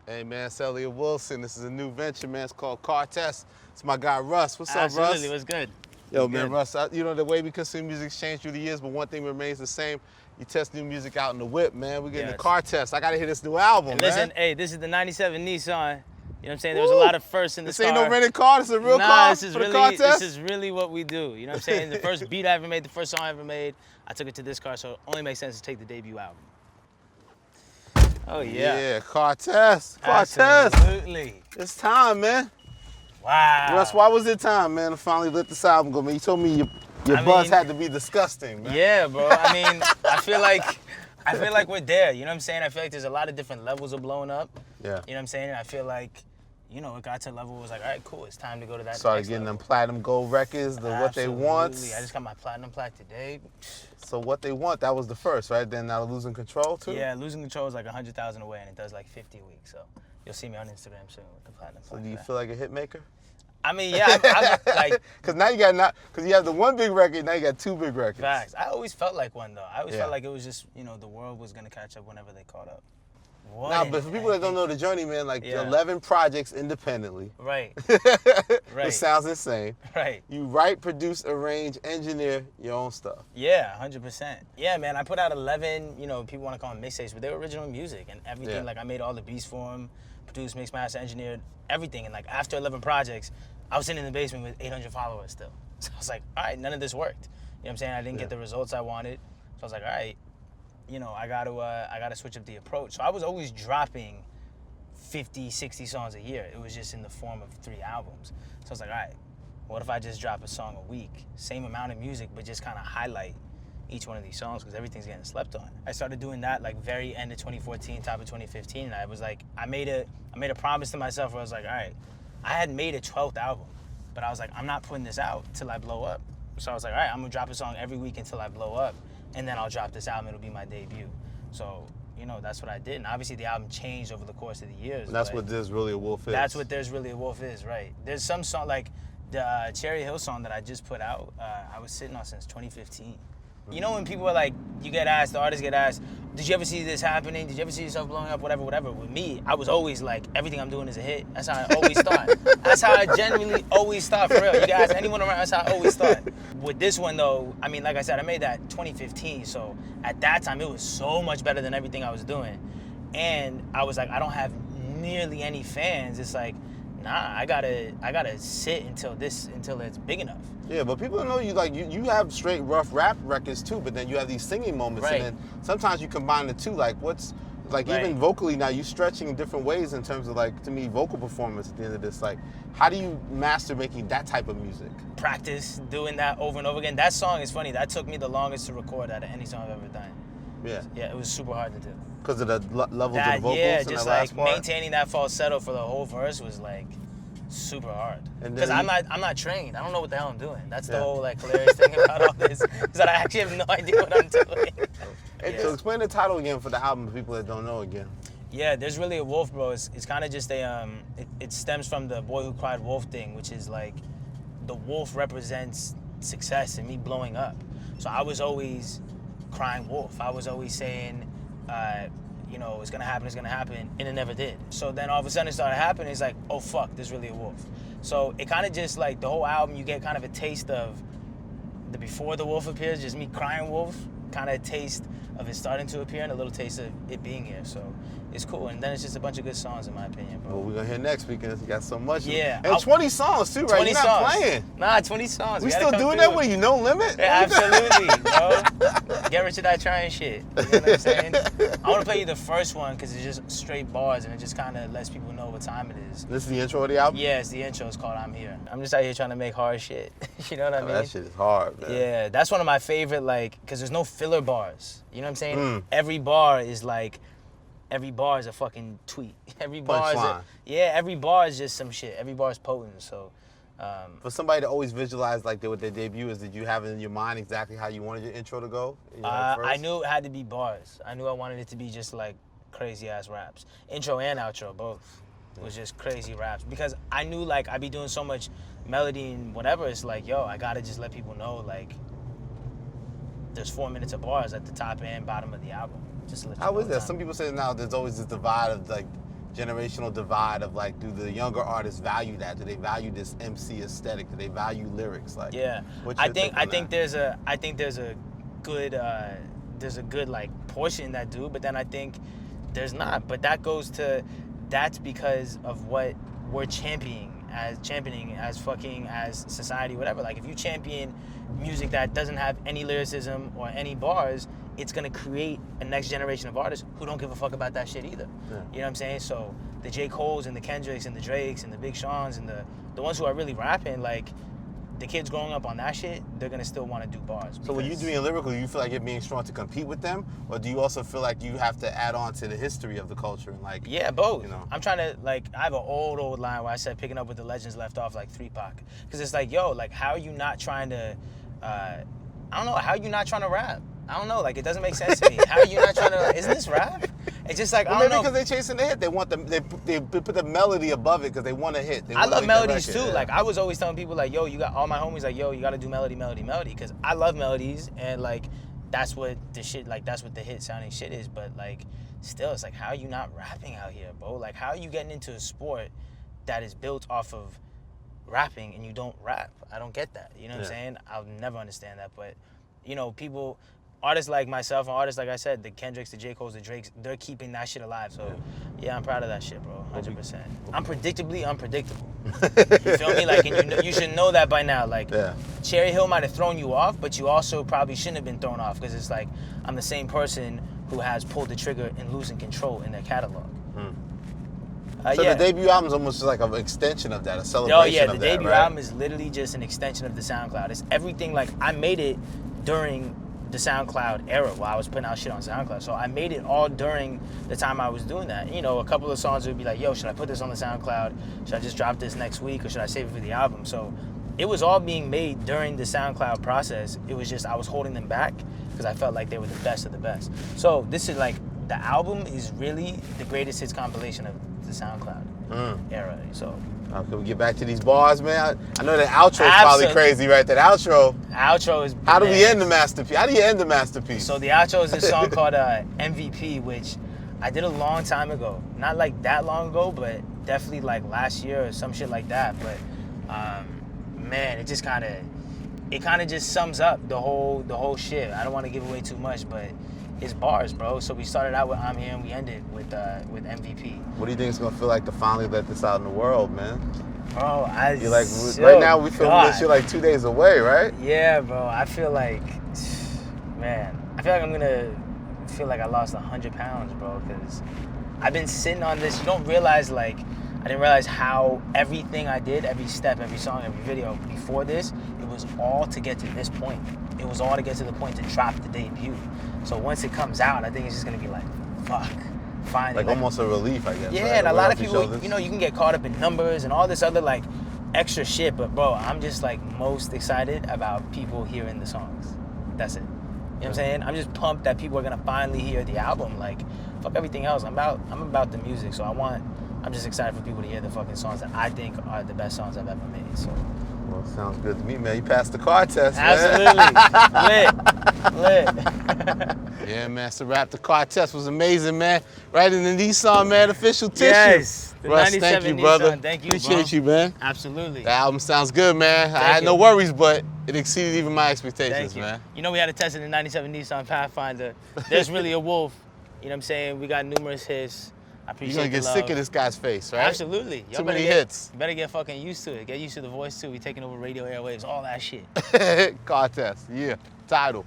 Hey man, it's Elliott Wilson. This is a new venture, man. It's called Car Test. It's my guy Russ. What's up, Russ? Absolutely, what's good? Yo, man, Russ, you know the way we consume music's changed through the years, but one thing remains the same. You test new music out in the whip, man. We're getting the Car Test. I gotta hear this new album, man. Listen, hey, this is the '97 Nissan. You know what I'm saying? There was a lot of firsts in this car. This ain't no rented car. This is a real car this is for really, the Car Test? This is really what we do. You know what I'm saying? The first beat I ever made, the first song I ever made, I took it to this car, so it only makes sense to take the debut album. Oh, yeah. Yeah, Car Test. Car Test. Absolutely. It's time, man. Wow. Russ, why was it time, man, to finally let this album go, man? You told me your buzz had to be disgusting, man. Yeah, bro. I mean, I feel like we're there. You know what I'm saying? I feel like there's a lot of different levels of blowing up. Yeah. You know what I'm saying? I feel like, you know, it got to a level where it was like, all right, cool, it's time to go to that Started next getting level. them platinum gold records, what they want. I just got my platinum plaque today. So what they want, that was the first, right? Then now Losing Control too? Yeah, Losing Control is like 100,000 away, and it does like 50 a week. So you'll see me on Instagram soon with the platinum plaque. So do you feel like a hit maker? I mean, yeah, I'm like... Because now you got because you have the one big record, now you got two big records. Facts. I always felt like one, though. I always felt like it was just, you know, the world was going to catch up whenever they caught up. Now, but for people that don't know the journey, man, like 11 projects independently. Right. It sounds insane. Right. You write, produce, arrange, engineer your own stuff. Yeah, 100%. Yeah, man, I put out 11, you know, people want to call them mixtapes, but they were original music and everything. Yeah. Like, I made all the beats for them, produced, mixed, master, engineered, everything. And, like, after 11 projects, I was sitting in the basement with 800 followers still. So I was like, all right, none of this worked. You know what I'm saying? I didn't get the results I wanted. So I was like, all right, you know, I got to switch up the approach. So I was always dropping 50, 60 songs a year. It was just in the form of 3 albums. So I was like, all right, what if I just drop a song a week? Same amount of music, but just kind of highlight each one of these songs because everything's getting slept on. I started doing that like very end of 2014, top of 2015, and I was like, I made a promise to myself where I was like, all right, I had made a 12th album, but I was like, I'm not putting this out till I blow up. So I was like, all right, I'm gonna drop a song every week until I blow up, and then I'll drop this album, it'll be my debut. So, you know, that's what I did. And obviously the album changed over the course of the years. And that's what There's Really a Wolf is. That's what There's Really a Wolf is, right. There's some song, like the Cherry Hill song that I just put out, I was sitting on since 2015. You know when people are like, you get asked, the artists get asked, did you ever see this happening? Did you ever see yourself blowing up? Whatever, whatever. With me, I was always like, everything I'm doing is a hit. That's how I always start. That's how I genuinely always start, for real. You guys, anyone around, that's how I always start. With this one though, I mean, like I said, I made that 2015, so at that time, it was so much better than everything I was doing. And I was like, I don't have nearly any fans. It's like, nah, I gotta sit until it's big enough. Yeah, but people don't know you have straight rough rap records too, but then you have these singing moments, and then sometimes you combine the two. Like even vocally now, you stretching in different ways in terms of like, to me, vocal performance at the end of this. Like, how do you master making that type of music? Practice doing that over and over again. That song is funny. That took me the longest to record out of any song I've ever done. Yeah. Yeah, it was super hard to do. Because of the levels of the vocals. Yeah, just like maintaining that falsetto for the whole verse was like super hard. Because I'm not trained. I don't know what the hell I'm doing. That's the whole like hilarious thing about all this, is that I actually have no idea what I'm doing. So explain the title again for the album for people that don't know again. Yeah, There's Really a Wolf, bro. It's kind of just it stems from the Boy Who Cried Wolf thing, which is like the wolf represents success and me blowing up. So I was always crying wolf. I was always saying, you know, it's gonna happen, and it never did. So then all of a sudden it started happening. It's like, oh fuck, there's really a wolf. So it kind of just like the whole album, you get kind of a taste of the before the wolf appears, just me crying wolf, kind of a taste of it starting to appear, and a little taste of it being here. So it's cool, and then it's just a bunch of good songs in my opinion, bro. Well, we're gonna hear next week because you got so much. Yeah. And 20 songs too, right? 20 You're not songs. playing. Nah, 20 songs. We still doing that with you, no limit? Yeah, absolutely, bro. Get rich or die trying shit. You know what I'm saying? I want to play you the first one because it's just straight bars and it just kind of lets people know what time it is. This is the intro of the album? Yeah, it's the intro. It's called I'm Here. I'm just out here trying to make hard shit. You know what I mean? That shit is hard, man. Yeah, that's one of my favorite, like, because there's no filler bars. You know what I'm saying? Every bar is like, every bar is a fucking tweet. Every bar is every bar is just some shit. Every bar is potent, so. For somebody to always visualize like what their debut is, did you have it in your mind exactly how you wanted your intro to go? I knew it had to be bars. I knew I wanted it to be just like crazy ass raps. Intro and outro, both. It was just crazy raps. Because I knew like I'd be doing so much melody and whatever, it's like, yo, I gotta just let people know like there's 4 minutes of bars at the top and bottom of the album. Just to let you know How is that? Some people say now there's always this divide of like generational divide of like, do the younger artists value that? Do they value this MC aesthetic? Do they value lyrics? Like, yeah, I think there's a good like portion that do, but then I think there's not. But that's because of what we're championing as society, whatever. Like if you champion music that doesn't have any lyricism or any bars, it's gonna create a next generation of artists who don't give a fuck about that shit either. Yeah. You know what I'm saying? So the J. Coles and the Kendricks and the Drakes and the Big Seans and the ones who are really rapping, like the kids growing up on that shit, they're gonna still want to do bars. So when you're doing lyrical, you feel like you're being strong to compete with them, or do you also feel like you have to add on to the history of the culture and like? Yeah, both. You know, I'm trying to I have an old line where I said picking up with the legends left off, like 3 Pac, because it's like, yo, like how are you not trying to? I don't know, how are you not trying to rap? I don't know, like it doesn't make sense to me. How are you not trying to? Isn't this rap? It's just like, I don't know. Because they're chasing the hit. They want they put the melody above it because they want a hit. I love melodies too. Yeah. Like I was always telling people like, yo, you got all my homies like, yo, you got to do melody, because I love melodies and like that's what the shit, like that's what the hit sounding shit is. But like still, it's like, how are you not rapping out here, bro? Like how are you getting into a sport that is built off of rapping and you don't rap? I don't get that. You know what I'm saying? I'll never understand that. But you know, people. Artists like myself and artists like I said, the Kendricks, the J. Coles, the Drakes, they're keeping that shit alive. So, yeah, I'm proud of that shit, bro. 100%. I'm predictably unpredictable. You feel me? Like, and you should know that by now. Like, Cherry Hill might have thrown you off, but you also probably shouldn't have been thrown off because it's like I'm the same person who has pulled the trigger and losing control in their catalog. So the debut album is almost like an extension of that, a celebration of that, the debut album is literally just an extension of the SoundCloud. It's everything. Like, I made it during the SoundCloud era while I was putting out shit on SoundCloud. So I made it all during the time I was doing that. You know, a couple of songs would be like, yo, should I put this on the SoundCloud? Should I just drop this next week or should I save it for the album? So it was all being made during the SoundCloud process. It was just I was holding them back because I felt like they were the best of the best. So this is like, the album is really the greatest hits compilation of the SoundCloud era. So can we get back to these bars, man? I know that outro is probably crazy, right? That outro. Outro is. How do we end the masterpiece? How do you end the masterpiece? So the outro is a song called MVP, which I did a long time ago. Not like that long ago, but definitely like last year or some shit like that. But man, it kind of just sums up the whole shit. I don't want to give away too much, but it's bars, bro. So we started out with I'm Here and we ended with MVP. What do you think it's gonna feel like to finally let this out in the world, man? Bro, you're like right now we filming this shit like 2 days away, right? Yeah, bro. I feel like, man, I'm gonna feel like I lost 100 pounds, bro, because I've been sitting on this. You don't realize, like, I didn't realize how everything I did, every step, every song, every video before this, it was all to get to this point. It was all to get to the point to drop the debut. So once it comes out, I think it's just gonna be like, fuck, finally. Like almost a relief, I guess. Yeah, right? And a lot of people, you know, you can get caught up in numbers and all this other like extra shit, but bro, I'm just like most excited about people hearing the songs. That's it. You know what I'm saying? I'm just pumped that people are gonna finally hear the album. Like, fuck everything else. I'm about the music, so I'm just excited for people to hear the fucking songs that I think are the best songs I've ever made. So. Well, sounds good to me, man. You passed the car test, man. Absolutely. Lit. Yeah, man. So rap the car test was amazing, man. Right in the Nissan, man. Official tissue. Yes. The Russ, thank you, Nissan, brother. Thank you, Appreciate you, man. Absolutely. The album sounds good, man. I had no worries, but it exceeded even my expectations, man. You know, we had a test in the 97 Nissan Pathfinder. There's really a wolf. You know what I'm saying? We got numerous hits. I appreciate You're gonna get sick of this guy's face, right? Absolutely. Too many hits. You better get fucking used to it. Get used to the voice too. We taking over radio airwaves, all that shit. Car test, yeah. Title.